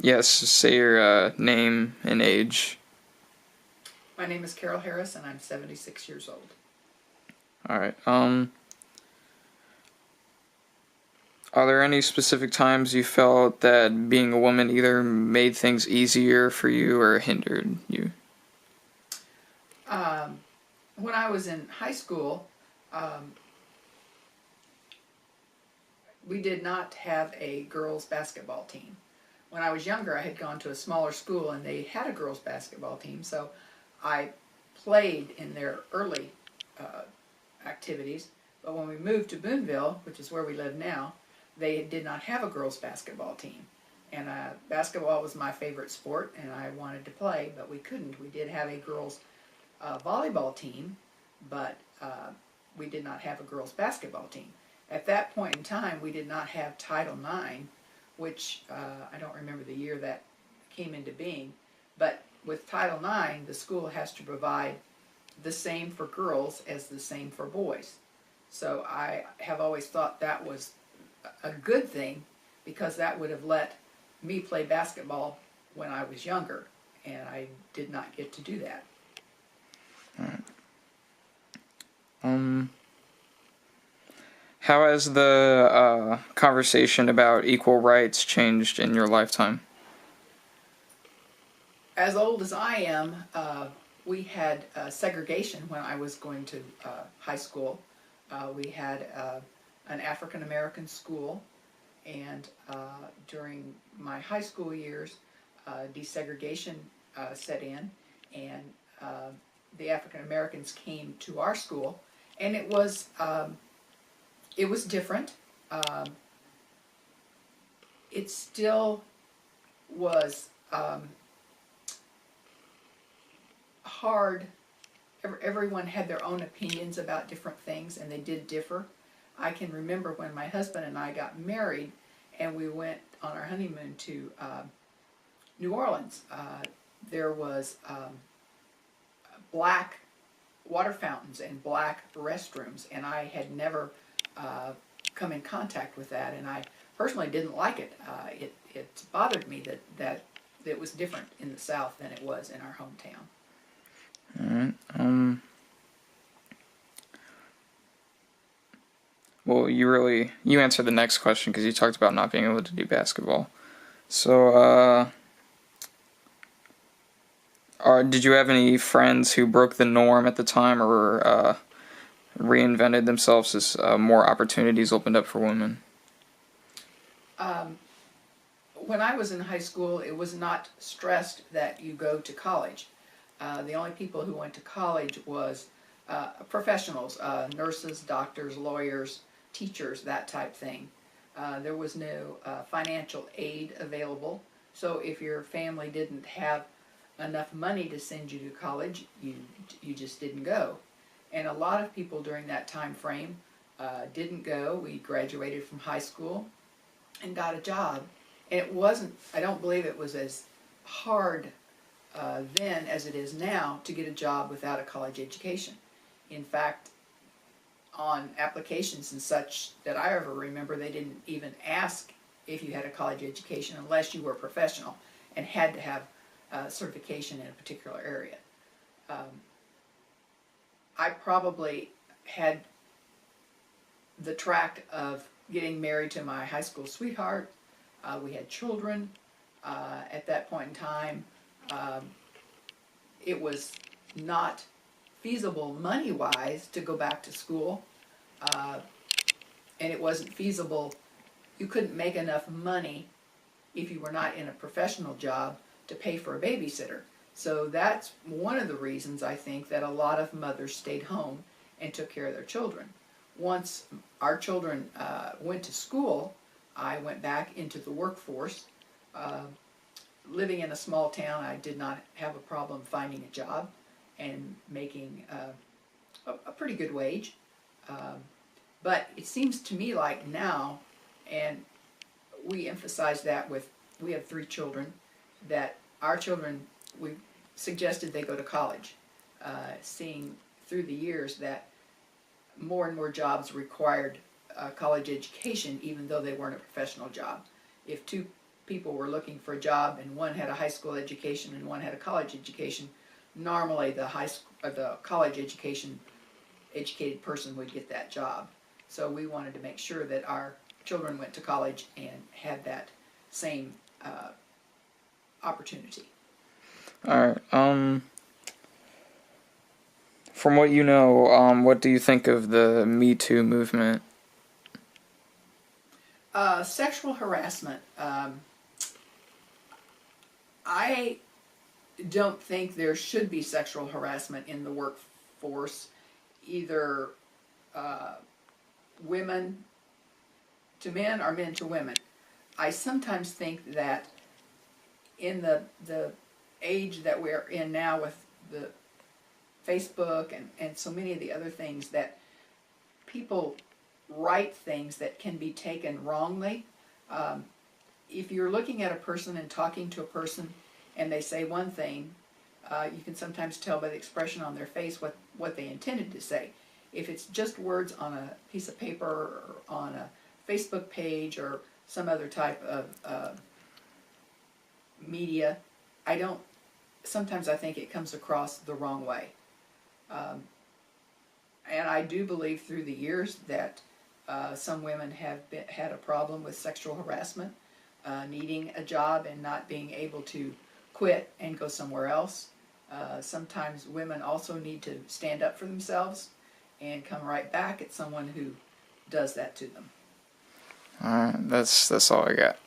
Yes, say your name and age. My name is Carrol Harris, and I'm 76 years old. All right. Are there any specific times you felt that being a woman either made things easier for you or hindered you? Um, when I was in high school, um, we did not have a girls' basketball team. When I was younger, I had gone to a smaller school and they had a girls' basketball team, so I played in their early uh, activities. But when we moved to Boonville, which is where we live now, they did not have a girls' basketball team. And basketball was my favorite sport, and I wanted to play, but we couldn't. We did have a girls' volleyball team, but we did not have a girls' basketball team. At that point in time, we did not have Title IX, which I don't remember the year that came into being, but with Title IX, the school has to provide the same for girls as the same for boys. So I have always thought that was a good thing because that would have let me play basketball when I was younger, and I did not get to do that. Um, how has the conversation about equal rights changed in your lifetime? As old as I am, we had segregation when I was going to high school. We had an African American school, and during my high school years, desegregation set in, and the African Americans came to our school, and it was different. Um, it still was hard. Everyone had their own opinions about different things, and they did differ. I can remember when my husband and I got married, and we went on our honeymoon to New Orleans. There was black water fountains and black restrooms, and I had never uh, come in contact with that, and I personally didn't like it. It bothered me that it was different in the South than it was in our hometown. All right. Well, you answered the next question because you talked about not being able to do basketball. So, did you have any friends who broke the norm at the time or reinvented themselves as more opportunities opened up for women? Um, when I was in high school, it was not stressed that you go to college. The only people who went to college was professionals, nurses, doctors, lawyers, teachers, that type thing. There was no financial aid available, so if your family didn't have enough money to send you to college, you just didn't go. And a lot of people during that time frame didn't go. We graduated from high school and got a job, and it wasn't. I don't believe it was as hard then as it is now to get a job without a college education. In fact, on applications and such that I ever remember, they didn't even ask if you had a college education unless you were a professional and had to have certification in a particular area. Um, I probably had the tract of getting married to my high school sweetheart. We had children at that point in time. Um, it was not feasible money-wise to go back to school, uh, and it wasn't feasible. You couldn't make enough money if you were not in a professional job to pay for a babysitter. So that's one of the reasons I think that a lot of mothers stayed home and took care of their children. Once our children went to school, I went back into the workforce. Uh, Living in a small town, I did not have a problem finding a job and making a pretty good wage. Um, but it seems to me like now, and we emphasize that we have 3 children, that our children, we suggested they go to college, seeing through the years that more and more jobs required college education even though they weren't a professional job. If two people were looking for a job and one had a high school education and one had a college education, normally the college educated person would get that job. So we wanted to make sure that our children went to college and had that same opportunity. All right. From what you know, what do you think of the Me Too movement? Sexual harassment. I don't think there should be sexual harassment in the workforce, either women to men or men to women. I sometimes think that in the age that we're in now with the Facebook and so many of the other things, that people write things that can be taken wrongly. If you're looking at a person and talking to a person and they say one thing, you can sometimes tell by the expression on their face what they intended to say. If it's just words on a piece of paper or on a Facebook page or some other type of media, sometimes I think it comes across the wrong way. And I do believe through the years that some women have had a problem with sexual harassment, needing a job and not being able to quit and go somewhere else. Sometimes women also need to stand up for themselves and come right back at someone who does that to them. All right, that's all I got.